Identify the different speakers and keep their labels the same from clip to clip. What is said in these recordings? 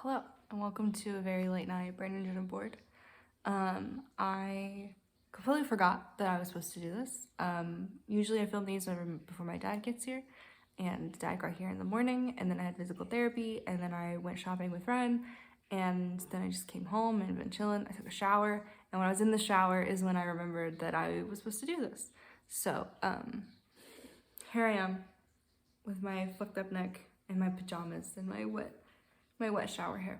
Speaker 1: Hello, and welcome to a very late night brain injured and bored. I completely forgot that I was supposed to do this. Usually I film these before my dad gets here, and dad got here in the morning, and then I had physical therapy, and then I went shopping with Ren, and then I just came home and been chilling. I took a shower, and when I was in the shower is when I remembered that I was supposed to do this. So, here I am with my fucked up neck and my pajamas and my wet shower hair.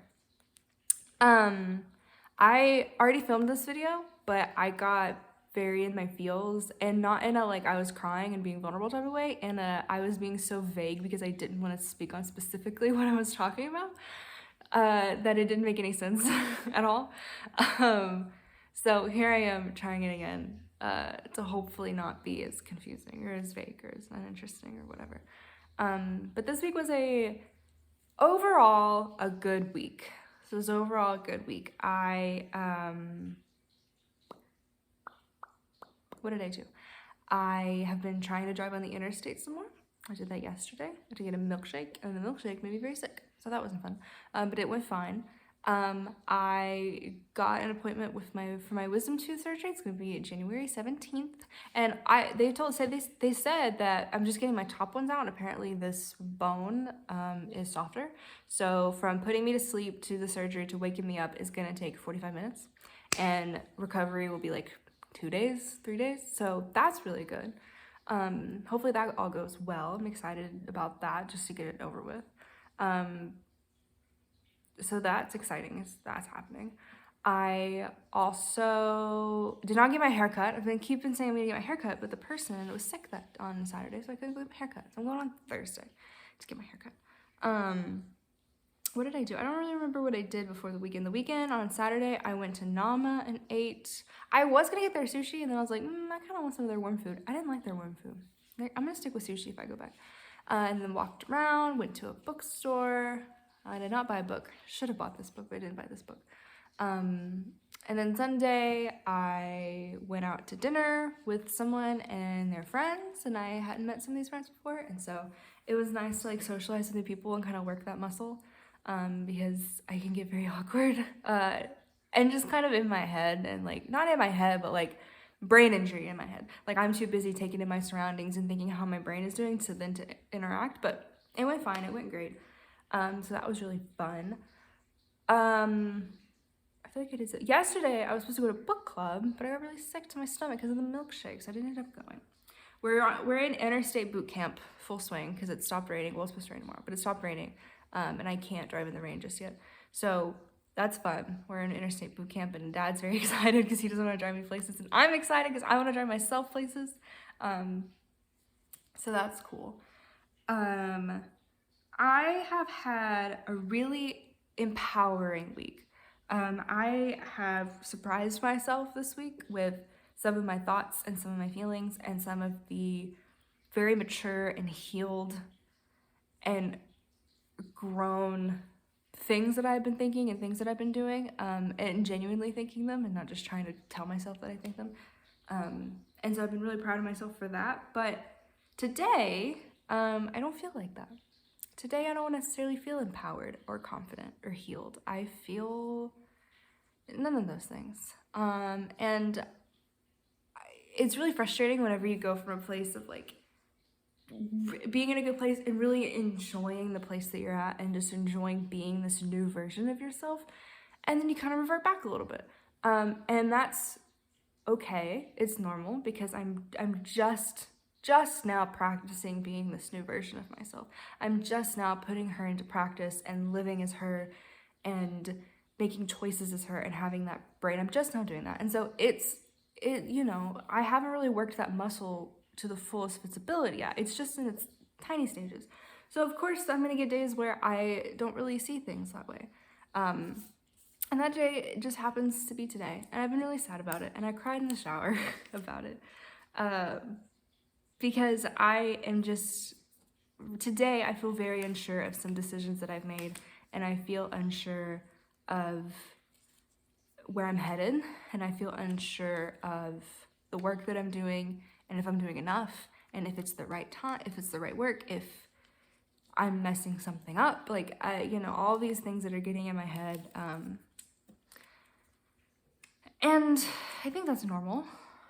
Speaker 1: I already filmed this video, but I got very in my feels, and not in a like I was crying and being vulnerable type of way, and I was being so vague because I didn't want to speak on specifically what I was talking about, that it didn't make any sense at all. So here I am trying it again, to hopefully not be as confusing or as vague or as uninteresting or whatever. But this week was overall a good week. So it was overall a good week. What did I do? I have been trying to drive on the interstate some more. I did that yesterday. I had to get a milkshake, and the milkshake made me very sick. So that wasn't fun, but it went fine. I got an appointment with for my wisdom tooth surgery. It's gonna be January 17th. And they said that I'm just getting my top ones out, and apparently this bone is softer. So from putting me to sleep to the surgery to waking me up is gonna take 45 minutes. And recovery will be like 2 days, 3 days. So that's really good. Hopefully that all goes well. I'm excited about that just to get it over with. So that's exciting. That's happening. I also did not get my hair cut. I've been saying I'm gonna get my hair cut, but the person was sick on Saturday, so I couldn't get my hair cut. So I'm going on Thursday to get my hair cut. What did I do? I don't really remember what I did before the weekend. The weekend on Saturday, I went to Nama and ate. I was gonna get their sushi, and then I was like, I kind of want some of their warm food. I didn't like their warm food. I'm gonna stick with sushi if I go back. And then walked around, went to a bookstore. I did not buy a book. Should have bought this book, but I didn't buy this book. And then Sunday, I went out to dinner with someone and their friends, and I hadn't met some of these friends before, and so it was nice to like socialize with new people and kind of work that muscle, because I can get very awkward, and just kind of in my head, and like not in my head, but like brain injury in my head. Like I'm too busy taking in my surroundings and thinking how my brain is doing to interact, but it went fine. It went great. So that was really fun. I feel like it is. Yesterday, I was supposed to go to book club, but I got really sick to my stomach because of the milkshakes. I didn't end up going. We're in interstate boot camp full swing because it stopped raining. Well, it's supposed to rain tomorrow, but it stopped raining, and I can't drive in the rain just yet. So that's fun. We're in interstate boot camp, and Dad's very excited because he doesn't want to drive me places, and I'm excited because I want to drive myself places. So that's cool. I have had a really empowering week. I have surprised myself this week with some of my thoughts and some of my feelings and some of the very mature and healed and grown things that I've been thinking and things that I've been doing, and genuinely thinking them and not just trying to tell myself that I think them. And so I've been really proud of myself for that. But today, I don't feel like that. Today, I don't necessarily feel empowered or confident or healed. I feel none of those things. And it's really frustrating whenever you go from a place of like being in a good place and really enjoying the place that you're at and just enjoying being this new version of yourself. And then you kind of revert back a little bit. And that's okay. It's normal because I'm just now practicing being this new version of myself. I'm just now putting her into practice and living as her and making choices as her and having that brain. I'm just now doing that. And so I haven't really worked that muscle to the fullest of its ability yet. It's just in its tiny stages. So of course I'm gonna get days where I don't really see things that way. And that day just happens to be today. And I've been really sad about it. And I cried in the shower about it. Because today I feel very unsure of some decisions that I've made, and I feel unsure of where I'm headed, and I feel unsure of the work that I'm doing, and if I'm doing enough, and if it's the right time, if it's the right work, if I'm messing something up. Like, all these things that are getting in my head. And I think that's normal.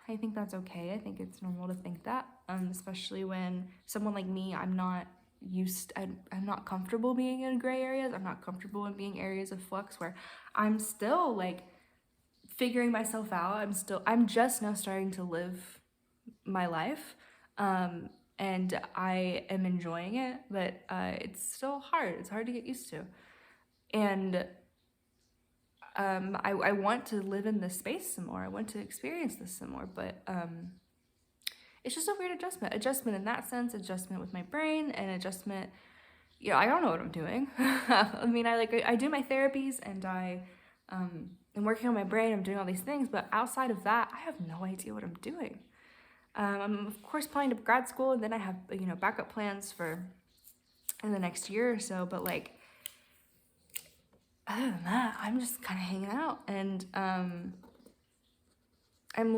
Speaker 1: I think that's okay. I think it's normal to think that, especially when someone like me, I'm not comfortable being in gray areas. I'm not comfortable in being areas of flux where I'm still like figuring myself out. I'm just now starting to live my life. And I am enjoying it, but it's still hard. It's hard to get used to. And I want to live in this space some more. I want to experience this some more, but it's just a weird adjustment. Adjustment in that sense, adjustment with my brain, and adjustment, I don't know what I'm doing. I mean, I do my therapies, and I'm working on my brain, I'm doing all these things, but outside of that, I have no idea what I'm doing. I'm of course applying to grad school, and then I have, backup plans for in the next year or so, but like, other than that, I'm just kind of hanging out, and I'm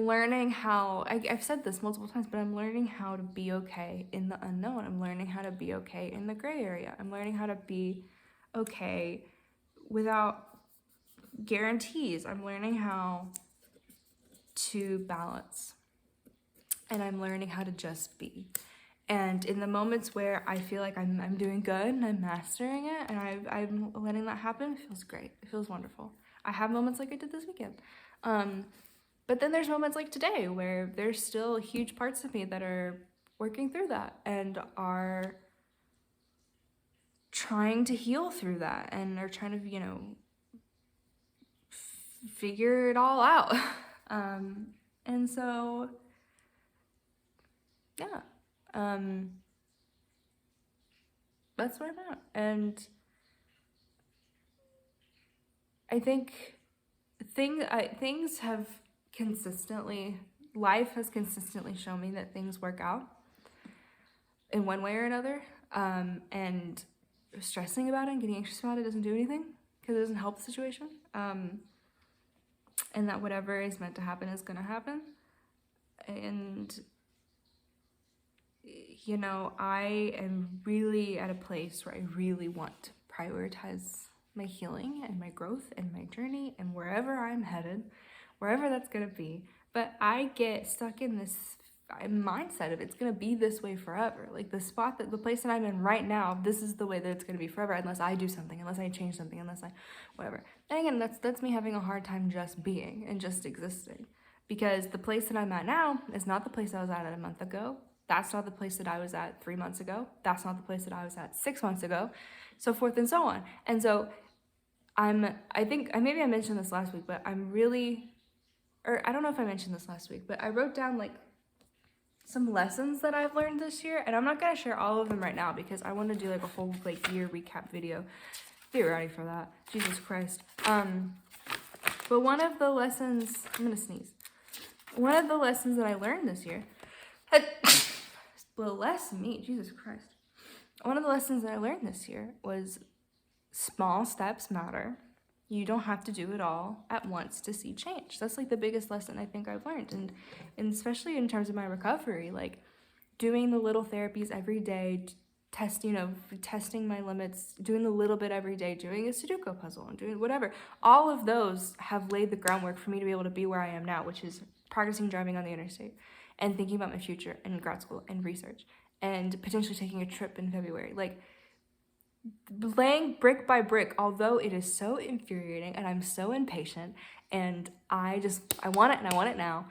Speaker 1: learning how, I've said this multiple times, but I'm learning how to be okay in the unknown. I'm learning how to be okay in the gray area. I'm learning how to be okay without guarantees. I'm learning how to balance, and I'm learning how to just be. And in the moments where I feel like I'm doing good and I'm mastering it, and I'm letting that happen, it feels great. It feels wonderful. I have moments like I did this weekend. But then there's moments like today where there's still huge parts of me that are working through that and are trying to heal through that and are trying to, figure it all out. And so, yeah. That's where I'm at. And I think life has consistently shown me that things work out in one way or another. And stressing about it and getting anxious about it doesn't do anything because it doesn't help the situation. And that whatever is meant to happen is gonna happen. And I am really at a place where I really want to prioritize my healing and my growth and my journey and wherever I'm headed, wherever that's gonna be. But I get stuck in this mindset of it's gonna be this way forever. Like the place that I'm in right now, this is the way that it's gonna be forever unless I do something, unless I change something, unless I whatever. And again, that's me having a hard time just being and just existing. Because the place that I'm at now is not the place I was at a month ago. That's not the place that I was at 3 months ago. That's not the place that I was at 6 months ago, so forth and so on. And so I think maybe I mentioned this last week, but I don't know if I mentioned this last week, but I wrote down like some lessons that I've learned this year, and I'm not gonna share all of them right now because I want to do like a whole like year recap video. Be ready for that. Jesus Christ. But one of the lessons, I'm gonna sneeze. One of the lessons that I learned this year, bless me, Jesus Christ. One of the lessons that I learned this year was small steps matter. You don't have to do it all at once to see change. That's like the biggest lesson I think I've learned. And especially in terms of my recovery, like doing the little therapies every day, testing my limits, doing a little bit every day, doing a Sudoku puzzle and doing whatever. All of those have laid the groundwork for me to be able to be where I am now, which is practicing driving on the interstate and thinking about my future and grad school and research and potentially taking a trip in February. Like laying brick by brick, although it is so infuriating and I'm so impatient and I want it and I want it now,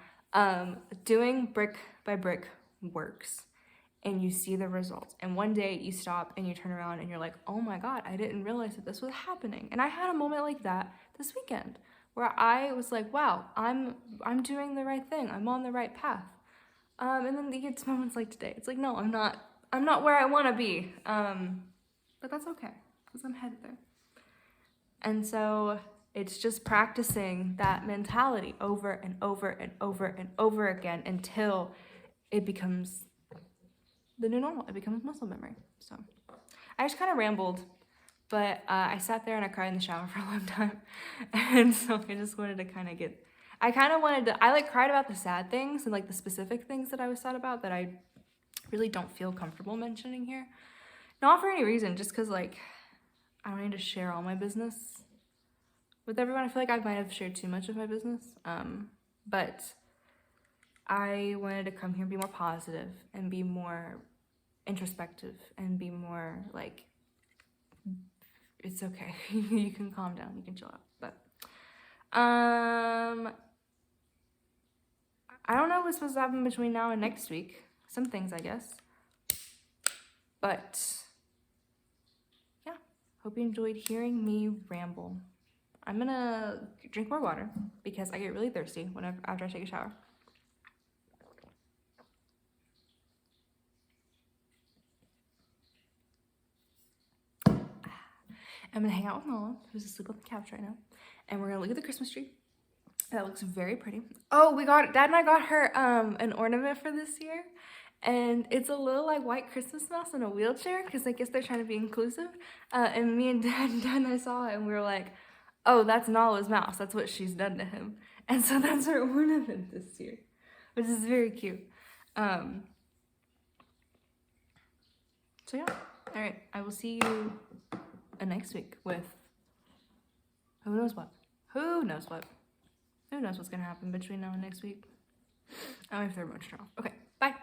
Speaker 1: doing brick by brick works. And you see the results. And one day you stop and you turn around and you're like, oh my God, I didn't realize that this was happening. And I had a moment like that this weekend where I was like, wow, I'm doing the right thing. I'm on the right path. And then you get moments like today. It's like, no, I'm not where I want to be. But that's okay because I'm headed there. And so it's just practicing that mentality over and over and over and over again until it becomes the new normal. It becomes muscle memory. So I just kind of rambled, but I sat there and I cried in the shower for a long time. And so I just wanted to kind of I cried about the sad things and like the specific things that I was sad about that I really don't feel comfortable mentioning here. Not for any reason, just because, like, I don't need to share all my business with everyone. I feel like I might have shared too much of my business. But I wanted to come here and be more positive and be more introspective and be more like, it's okay. You can calm down, you can chill out. But I don't know what's supposed to happen between now and next week. Some things, I guess. But yeah, hope you enjoyed hearing me ramble. I'm gonna drink more water because I get really thirsty after I take a shower. I'm gonna hang out with Mama, who's asleep on the couch right now, and we're gonna look at the Christmas tree. That looks very pretty. Oh, Dad and I got her an ornament for this year, and it's a little like white Christmas mouse in a wheelchair because I guess they're trying to be inclusive. And me and Dad and I saw it and we were like, oh, that's Nala's mouse. That's what she's done to him. And so that's her ornament this year, which is very cute. So yeah, all right. I will see you next week with who knows what. Who knows what. Who knows what's gonna happen between now and next week. I don't have to throw much off. Okay, bye.